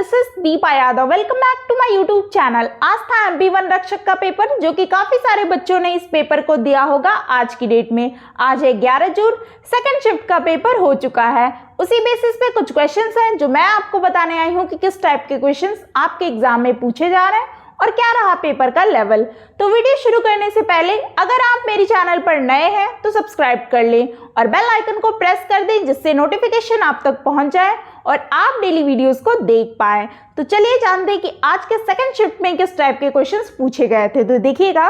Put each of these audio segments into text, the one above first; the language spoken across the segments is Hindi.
This is Deepa Yadav. Welcome back to my YouTube channel. आज था MP1 रक्षक का पेपर, जो कि काफी सारे बच्चों ने इस पेपर को दिया होगा आज की डेट में। आज है 11 जून, सेकंड शिफ्ट का पेपर हो चुका है। उसी बेसिस पे कुछ क्वेश्चंस हैं जो मैं आपको बताने आई हूँ कि किस टाइप के क्वेश्चंस आपके एग्जाम में पूछे जा रहे हैं और क्या रहा पेपर का लेवल। तो वीडियो शुरू करने से पहले अगर आप मेरी चैनल पर नए हैं तो सब्सक्राइब कर लें और बेल आइकन को प्रेस कर दें, जिससे नोटिफिकेशन आप तक पहुंच जाए और आप डेली वीडियोस को देख पाएं। तो चलिए जानते हैं कि आज के सेकंड शिफ्ट में किस टाइप के क्वेश्चंस पूछे गए थे। तो देखिएगा,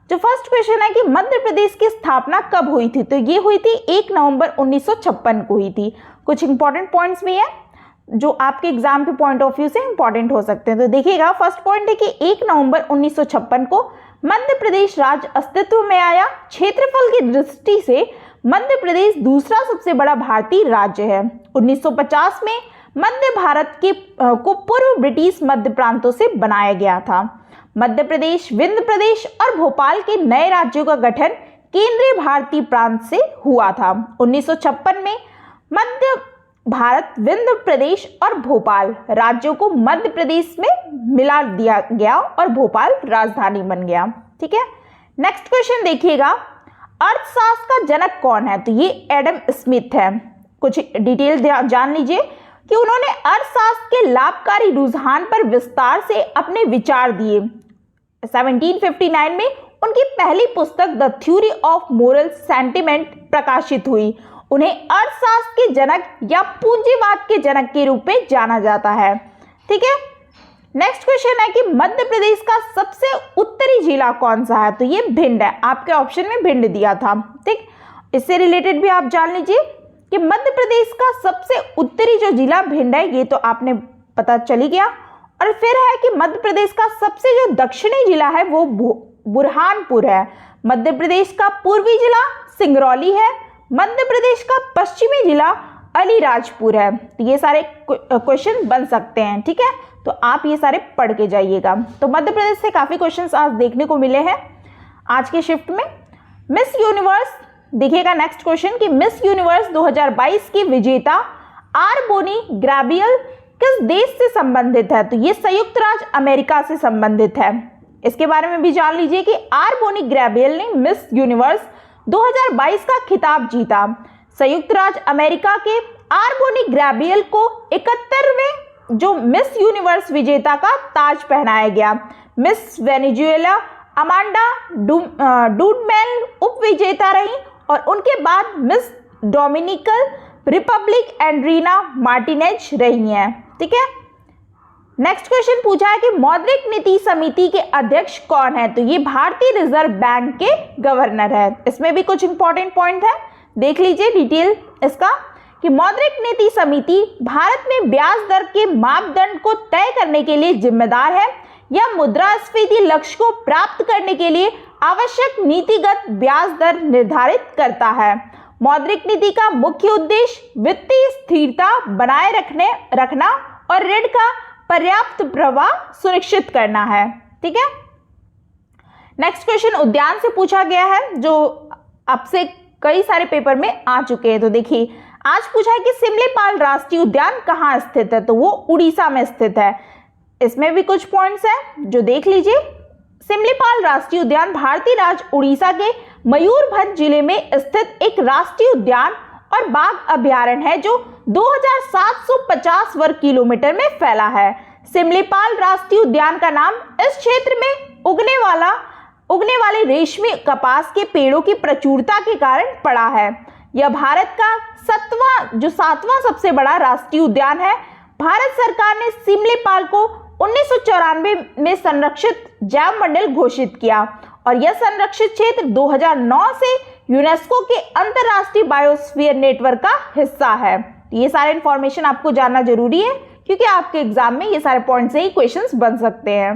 जो फर्स्ट क्वेश्चन है कि मध्य प्रदेश की स्थापना कब हुई थी, तो ये हुई थी 1 नवंबर 1956 को हुई थी। कुछ इंपॉर्टेंट पॉइंट्स भी हैं जो आपके एग्जाम के पॉइंट ऑफ व्यू से इंपॉर्टेंट हो सकते हैं। तो देखिएगा, फर्स्ट पॉइंट है कि 1 नवंबर 1956 को मध्य प्रदेश राज्य अस्तित्व में आया। क्षेत्रफल की दृष्टि से मध्य प्रदेश दूसरा सबसे बड़ा भारतीय राज्य है। 1950 में मध्य भारत को पूर्व ब्रिटिश मध्य प्रांतों से बनाया गया था। मध्य प्रदेश, विंध्य प्रदेश और भोपाल के नए राज्यों का गठन केंद्रीय भारतीय प्रांत से हुआ था। 1956 में मध्य भारत, विंध्य प्रदेश और भोपाल राज्यों को मध्य प्रदेश में मिला दिया गया और भोपाल राजधानी बन गया। ठीक है, नेक्स्ट क्वेश्चन देखिएगा, अर्थशास्त्र का जनक कौन है, तो ये एडम स्मिथ है। कुछ डिटेल जान लीजिए कि उन्होंने अर्थशास्त्र के लाभकारी रुझान पर विस्तार से अपने विचार दिए। 1759 में उनकी पहली पुस्तक the theory of moral sentiment प्रकाशित हुई। उन्हें अर्थशास्त्र के जनक या पूंजीवाद के जनक के रूप में जाना जाता है। ठीक है, नेक्स्ट क्वेश्चन है कि मध्य प्रदेश का सबसे उत्तरी जिला कौन सा है, तो ये भिंड है। आपके ऑप्शन में भिंड दिया था। ठीक, इससे रिलेटेड भी आप जान लीजिए कि मध्य प्रदेश का सबसे उत्तरी जो जिला भिंड है, ये तो आपने पता चली गया। और फिर है कि मध्य प्रदेश का सबसे जो दक्षिणी जिला है वो बुरहानपुर है। मध्य प्रदेश का पूर्वी जिला सिंगरौली है। मध्य प्रदेश का पश्चिमी जिला अलीराजपुर है। तो ये सारे क्वेश्चन बन सकते हैं। ठीक है, तो आप ये सारे पढ़ के जाइएगा। तो मध्य प्रदेश से काफी क्वेश्चंस आज देखने को मिले हैं आज के शिफ्ट में। मिस यूनिवर्स देखिएगा, नेक्स्ट क्वेश्चन कि मिस यूनिवर्स 2022 की विजेता आर बोनी ग्रैबियल किस देश से संबंधित है, तो ये संयुक्त राज्य अमेरिका से संबंधित है। इसके बारे में भी जान लीजिए कि आर बोनी ग्रैबियल ने मिस यूनिवर्स 2022 का खिताब जीता। संयुक्त राज्य अमेरिका के आर बोनी ग्रैबियल को 71वें जो मिस यूनिवर्स विजेता का ताज पहनाया गया। मिस वेनेजुएला अमांडा डूडमेल उप विजेता रही और उनके बाद मिस डोमिनिकन रिपब्लिक एंड्रीना मार्टिनेज रही हैं। ठीक है, नेक्स्ट क्वेश्चन पूछा है कि मौद्रिक नीति समिति के अध्यक्ष कौन है, तो ये भारतीय रिजर्व बैंक के गवर्नर है। इसमें भी कुछ इंपॉर्टेंट पॉइंट है, देख लीजिए डिटेल इसका कि मौद्रिक नीति समिति भारत में ब्याज दर के मापदंड को तय करने के लिए जिम्मेदार है या मुद्रास्फीति लक्ष्य को प्राप्त करने के लिए आवश्यक नीतिगत ब्याज दर निर्धारित करता है। मौद्रिक नीति का मुख्य उद्देश्य वित्तीय स्थिरता बनाए रखना और ऋण का पर्याप्त प्रवाह सुनिश्चित करना है। ठीक है, नेक्स्ट क्वेश्चन उद्यान से पूछा गया है, जो आपसे कई सारे पेपर में आ चुके हैं। तो देखिए, आज पूछा है कि सिमलीपाल राष्ट्रीय उद्यान कहाँ स्थित है, तो वो उड़ीसा में स्थित है। इसमें भी कुछ पॉइंट्स हैं जो देख लीजिए। सिमलीपाल राष्ट्रीय उद्यान भारतीय राज्य उड़ीसा के मयूरभंज जिले में स्थित एक राष्ट्रीय उद्यान और बाघ अभयारण्य है जो 2750 वर्ग किलोमीटर में फैला है। सिमलीपाल राष्ट्रीय उद्यान का नाम इस क्षेत्र में उगने वाले रेशमी कपास के पेड़ों की प्रचुरता के कारण पड़ा है। यह भारत का सातवां सबसे बड़ा राष्ट्रीय उद्यान है। भारत सरकार ने सिमलीपाल को 1994 में संरक्षित जैव मंडल घोषित किया और यह संरक्षित क्षेत्र 2009 से यूनेस्को के अंतरराष्ट्रीय बायोस्फीयर नेटवर्क का हिस्सा है। ये सारे इंफॉर्मेशन आपको जानना जरूरी है क्योंकि आपके एग्जाम में ये सारे पॉइंट से ही क्वेश्चंस बन सकते हैं।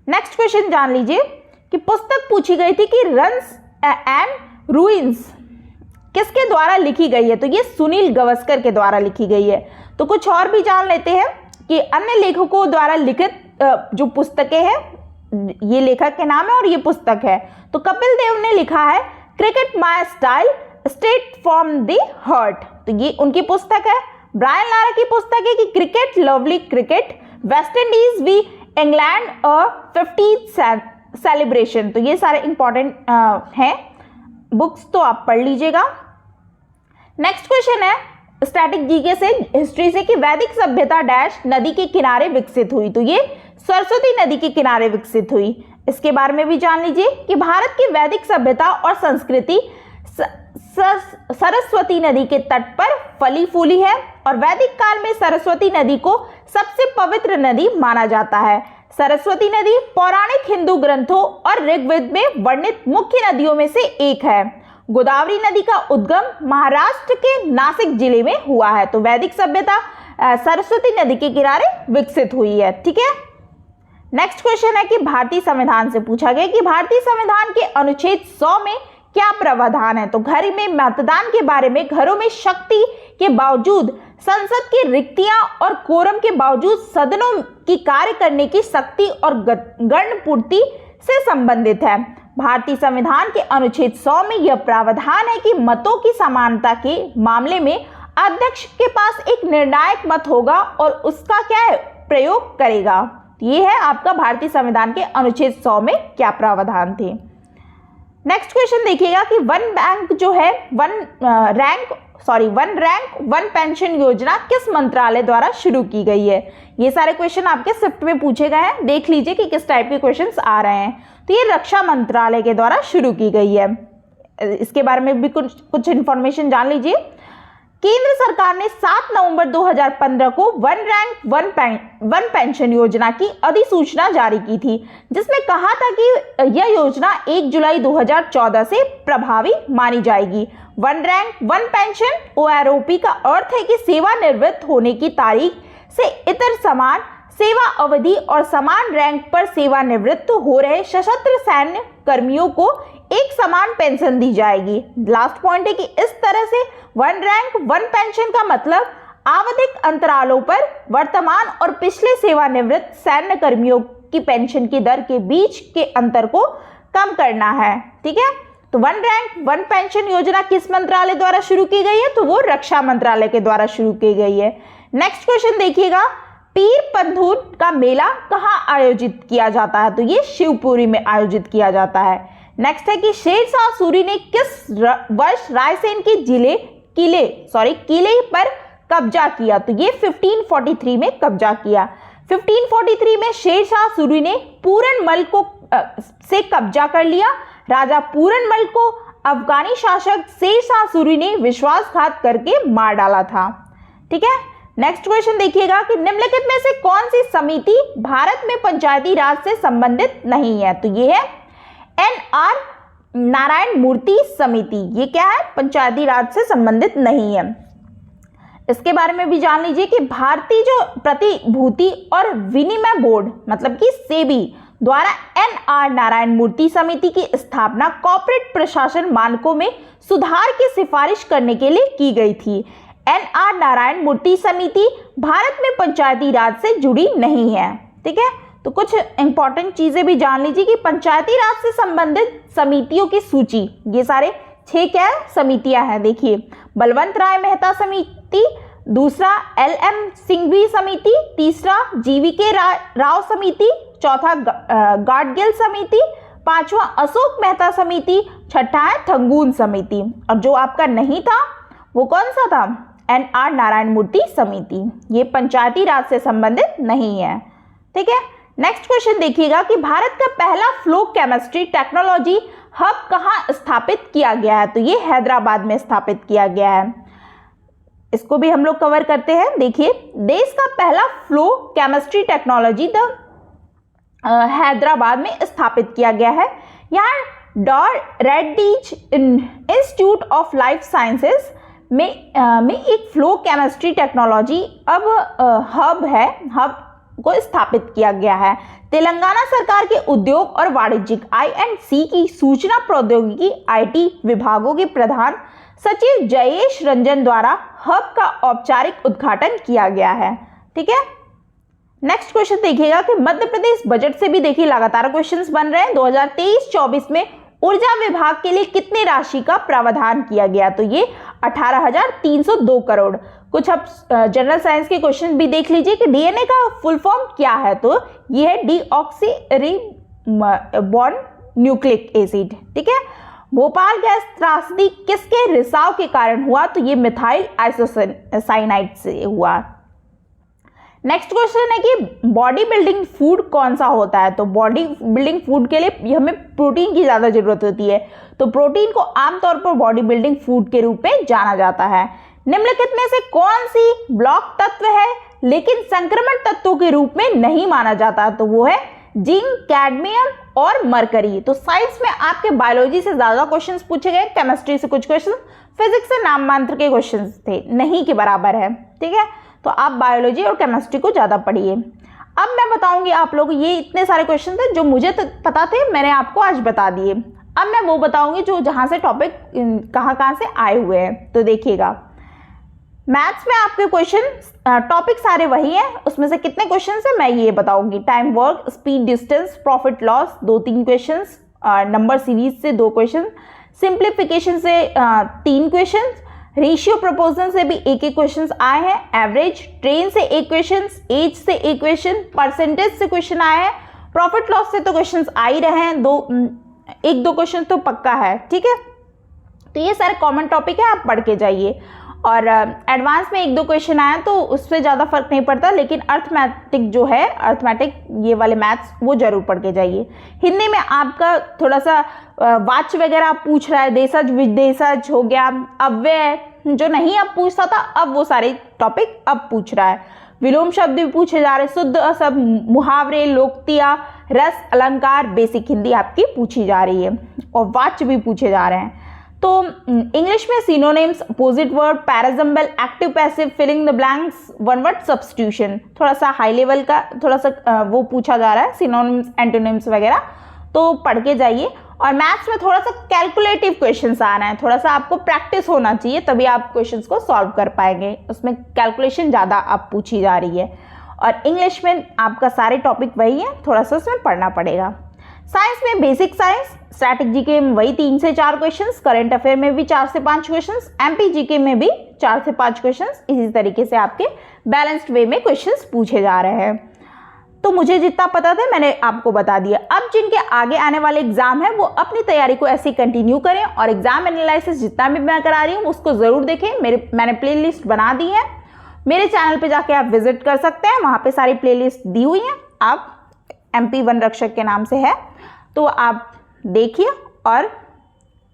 नेक्स्ट क्वेश्चन जान लीजिए कि पुस्तक पूछी गई थी कि रन्स एंड रूइंस किसके द्वारा लिखी गई है, तो ये सुनील गावस्कर के द्वारा लिखी गई है। तो कुछ और भी जान लेते हैं कि अन्य लेखकों द्वारा लिखित जो पुस्तकें हैं, ये लेखक के नाम है और ये पुस्तक है। तो कपिल देव ने लिखा है cricket my style straight from the heart, तो ये उनकी पुस्तक है। ब्रायन लारा की पुस्तक है कि cricket lovely cricket West Indies v England 50th celebration. तो ये सारे इंपॉर्टेंट हैं, बुक्स तो आप पढ़ लीजिएगा। नेक्स्ट क्वेश्चन है स्टैटिक जीके से, हिस्ट्री से, कि वैदिक सभ्यता डैश नदी के किनारे विकसित हुई। तो ये सरस्वती नदी के किनारे विकसित हुई। इसके बारे में भी जान लीजिए कि भारत की वैदिक सभ्यता और संस्कृति सरस्वती नदी के तट पर फली फूली है और वैदिक काल में सरस्वती नदी को सबसे पवित्र नदी माना जाता है। सरस्वती नदी पौराणिक हिंदू ग्रंथों और ऋग्वेद में वर्णित मुख्य नदियों में से एक है। गोदावरी नदी का उद्गम महाराष्ट्र के नासिक जिले में हुआ है। तो वैदिक सभ्यता सरस्वती नदी के किनारे विकसित हुई है। ठीक है, नेक्स्ट क्वेश्चन है कि भारतीय संविधान से पूछा गया कि भारतीय संविधान के अनुच्छेद 100 में क्या प्रावधान है। तो घर में मतदान के बारे में, घरों में शक्ति के बावजूद संसद की रिक्तियां और कोरम के बावजूद सदनों की कार्य करने की शक्ति और गण पूर्ति से संबंधित है। भारतीय संविधान के अनुच्छेद 100 में यह प्रावधान है कि मतों की समानता के मामले में अध्यक्ष के पास एक निर्णायक मत होगा और उसका क्या है, प्रयोग करेगा। ये है आपका भारतीय संविधान के अनुच्छेद 100 में क्या प्रावधान थे। नेक्स्ट क्वेश्चन देखिएगा कि वन रैंक वन पेंशन योजना किस मंत्रालय द्वारा शुरू की गई है। ये सारे क्वेश्चन आपके शिफ्ट में पूछे गए हैं, देख लीजिए कि किस टाइप के क्वेश्चंस आ रहे हैं। तो ये रक्षा मंत्रालय के द्वारा शुरू की गई है। इसके बारे में भी कुछ इंफॉर्मेशन जान लीजिए। केंद्र सरकार ने 7 नवंबर 2015 को वन रैंक वन पेंशन योजना की अधिसूचना जारी की थी, जिसमें कहा था कि यह योजना 1 जुलाई 2014 से प्रभावी मानी जाएगी। One rank one pension OROP का अर्थ है कि सेवानिवृत्त होने की तारीख से इतर समान सेवा अवधि और समान रैंक पर सेवानिवृत्त हो रहे सशस्त्र सैन्य कर्मियों को एक समान पेंशन दी जाएगी। लास्ट पॉइंट है कि इस तरह से वन रैंक वन पेंशन का मतलब आवधिक अंतरालों पर वर्तमान और पिछले सेवानिवृत्त सैन्य कर्मियों की पेंशन की दर के बीच के अंतर को कम करना है। ठीक है, तो वन रैंक वन पेंशन योजना किस मंत्रालय द्वारा शुरू की गई है, तो वो रक्षा मंत्रालय के द्वारा शुरू की गई है। नेक्स्ट क्वेश्चन देखिएगा, पीर पंथून का मेला कहाँ आयोजित किया जाता है। तो ये शिवपुरी में आयोजित किया जाता है। नेक्स्ट है कि शेरशाह सूरी ने किस वर्ष रायसेन के किले पर कब्जा किया। तो ये 1543 में कब्जा किया। 1543 में शेरशाह सूरी ने पूरनमल को से कब्जा कर लिया। राजा पूरनमल को अफगानी शासक शेरशाह सूरी ने विश्वासघात करके मार डाला था। ठीक है, नेक्स्ट क्वेश्चन देखिएगा कि निम्नलिखित में से कौन सी समिति भारत में पंचायती राज से संबंधित नहीं है। तो ये है NR नारायण मूर्ति समिति। ये क्या है, पंचायती राज से संबंधित नहीं है। इसके बारे में भी जान लीजिए कि भारतीय जो प्रतिभूति और विनिमय बोर्ड मतलब कि सेबी द्वारा NR नारायण मूर्ति समिति की स्थापना कॉर्पोरेट प्रशासन मानकों में सुधार की सिफारिश करने के लिए की गई थी। NR नारायण मूर्ति समिति भारत में पंचायती राज से जुड़ी नहीं है। ठीक है, तो कुछ इंपॉर्टेंट चीजें भी जान लीजिए कि पंचायती राज से संबंधित समितियों की सूची, ये सारे 6 क्या समितियां हैं। देखिए, बलवंत राय मेहता समिति, दूसरा LM सिंघवी समिति, तीसरा GVK राव समिति, चौथा गाडगिल समिति, पांचवा अशोक मेहता समिति, छठा है थंगून समिति। और जो आपका नहीं था वो कौन सा था, NR नारायण मूर्ति समिति। ये पंचायती राज से संबंधित नहीं है। ठीक है, नेक्स्ट क्वेश्चन देखिएगा कि भारत का पहला फ्लो केमिस्ट्री टेक्नोलॉजी हब कहाँ स्थापित किया गया है। तो ये हैदराबाद में स्थापित किया गया है। इसको भी हम लोग कवर करते हैं। देखिए, देश का पहला फ्लो केमिस्ट्री टेक्नोलॉजी हैदराबाद में स्थापित किया गया है। यहाँ Reddy's institute of life sciences में एक फ्लो केमिस्ट्री टेक्नोलॉजी हब को स्थापित किया गया है। तेलंगाना सरकार के उद्योग और वाणिज्यिक I&C की सूचना प्रौद्योगिकी IT विभागों के प्रधान सचिव जयेश रंजन द्वारा हब का औपचारिक उद्घाटन किया गया है। ठीक है, नेक्स्ट क्वेश्चन देखिएगा कि मध्य प्रदेश बजट से भी देखिए लगातार क्वेश्चंस बन रहे हैं। 2023-24 में ऊर्जा विभाग के लिए कितने राशि का प्रावधान किया गया। तो ये 18,302 करोड़। कुछ आप जनरल साइंस के क्वेश्चन भी देख लीजिए कि डीएनए का फुल फॉर्म क्या है। तो ये है डीऑक्सीरिबोन्यूक्लिक एसिड। ठीक है। भोपाल गैस त्रासदी किसके रिसाव के कारण हुआ? तो ये मिथाइल आइसोसाइनाइड से हुआ। नेक्स्ट क्वेश्चन है कि बॉडी बिल्डिंग फूड कौन सा होता है? तो बॉडी बिल्डिंग फूड के लिए हमें प्रोटीन की ज़्यादा जरूरत होती है, तो प्रोटीन को आमतौर पर बॉडी बिल्डिंग फूड के रूप में जाना जाता है। निम्नलिखित में से कौन सी ब्लॉक तत्व है लेकिन संक्रमण तत्वों के रूप में नहीं माना जाता? तो वो है जिंक, कैडमियम और मरकरी। तो साइंस में आपके बायोलॉजी से ज़्यादा क्वेश्चंस पूछे गए, केमिस्ट्री से कुछ क्वेश्चन, फिजिक्स से नाम मात्र के क्वेश्चंस थे, नहीं के बराबर है। ठीक है, तो आप बायोलॉजी और केमिस्ट्री को ज़्यादा पढ़िए। अब मैं बताऊंगी आप लोग, ये इतने सारे क्वेश्चन थे जो मुझे पता थे, मैंने आपको आज बता दिए। अब मैं वो बताऊंगी जो जहाँ से टॉपिक कहाँ से आए हुए हैं। तो देखिएगा, मैथ्स में आपके क्वेश्चन टॉपिक सारे वही हैं, उसमें से कितने क्वेश्चन है मैं ये बताऊंगी। Time, work, speed, distance, profit loss 2-3 question, number series से 2 क्वेश्चन, सिंप्लीफिकेशन से 3 क्वेश्चन, रेशियो प्रपोजन से भी 1-1 क्वेश्चन आए हैं, एवरेज, ट्रेन से 1 क्वेश्चन, एज से 1 क्वेश्चन, परसेंटेज से क्वेश्चन आए हैं, प्रॉफिट लॉस से तो क्वेश्चन आ ही रहे हैं, 1-2 क्वेश्चन तो पक्का है। ठीक है, तो ये सारे कॉमन टॉपिक है, आप पढ़ के जाइए। और एडवांस में 1-2 क्वेश्चन आए तो उससे ज़्यादा फर्क नहीं पड़ता, लेकिन अर्थमेटिक जो है, अर्थमेटिक ये वाले मैथ्स वो जरूर पढ़ के जाइए। हिंदी में आपका थोड़ा सा वाच्य वगैरह पूछ रहा है, देशज विदेशज हो गया, अव्यय जो नहीं अब पूछता था, अब वो सारे टॉपिक अब पूछ रहा है। विलोम शब्द भी पूछे जा रहे हैं, शुद्ध असब, मुहावरे, लोकोक्तियाँ, रस, अलंकार, बेसिक हिंदी आपकी पूछी जा रही है और वाच्य भी पूछे जा रहे हैं। तो इंग्लिश में synonyms, opposite word, parajumble, active passive, filling the blanks, one word substitution, थोड़ा सा हाई लेवल का थोड़ा सा वो पूछा जा रहा है, सिनोनिम्स, एंटोनिम्स वगैरह, तो पढ़ के जाइए। और मैथ्स में थोड़ा सा कैलकुलेटिव क्वेश्चंस आ रहे हैं, थोड़ा सा आपको प्रैक्टिस होना चाहिए, तभी आप क्वेश्चंस को सॉल्व कर पाएंगे, उसमें कैलकुलेशन ज़्यादा आप पूछी जा रही है। और इंग्लिश में आपका सारे टॉपिक वही है, थोड़ा सा उसमें पढ़ना पड़ेगा। साइंस में बेसिक साइंस, स्टैटिक जीके में वही 3 से 4 क्वेश्चंस, करंट अफेयर में भी 4 से 5 क्वेश्चंस, एमपी जीके में भी 4 से 5 क्वेश्चंस, इसी तरीके से आपके बैलेंस्ड वे में क्वेश्चंस पूछे जा रहे हैं। तो मुझे जितना पता था मैंने आपको बता दिया। अब जिनके आगे आने वाले एग्जाम है वो अपनी तैयारी को ऐसे कंटिन्यू करें और एग्जाम एनालिसिस जितना भी मैं करा रही हूँ उसको ज़रूर देखें। मैंने प्ले लिस्ट बना दी है, मेरे चैनल पे जाके आप विजिट कर सकते हैं, वहाँ पे सारी प्ले लिस्ट दी हुई हैं, आप MP वन रक्षक के नाम से है, तो आप देखिए और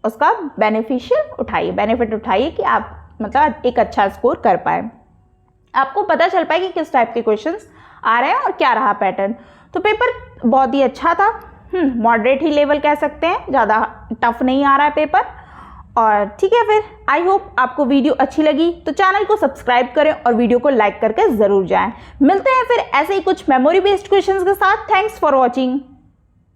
उसका बेनिफिट उठाइए कि आप मतलब एक अच्छा स्कोर कर पाए, आपको पता चल पाए कि किस टाइप के क्वेश्चंस आ रहे हैं और क्या रहा पैटर्न। तो पेपर बहुत ही अच्छा था, मॉडरेट ही लेवल कह सकते हैं, ज़्यादा टफ नहीं आ रहा है पेपर। और ठीक है, फिर आई होप आपको वीडियो अच्छी लगी तो चैनल को सब्सक्राइब करें और वीडियो को लाइक करके ज़रूर जाएं। मिलते हैं फिर ऐसे ही कुछ मेमोरी बेस्ड क्वेश्चंस के साथ। Thanks for watching.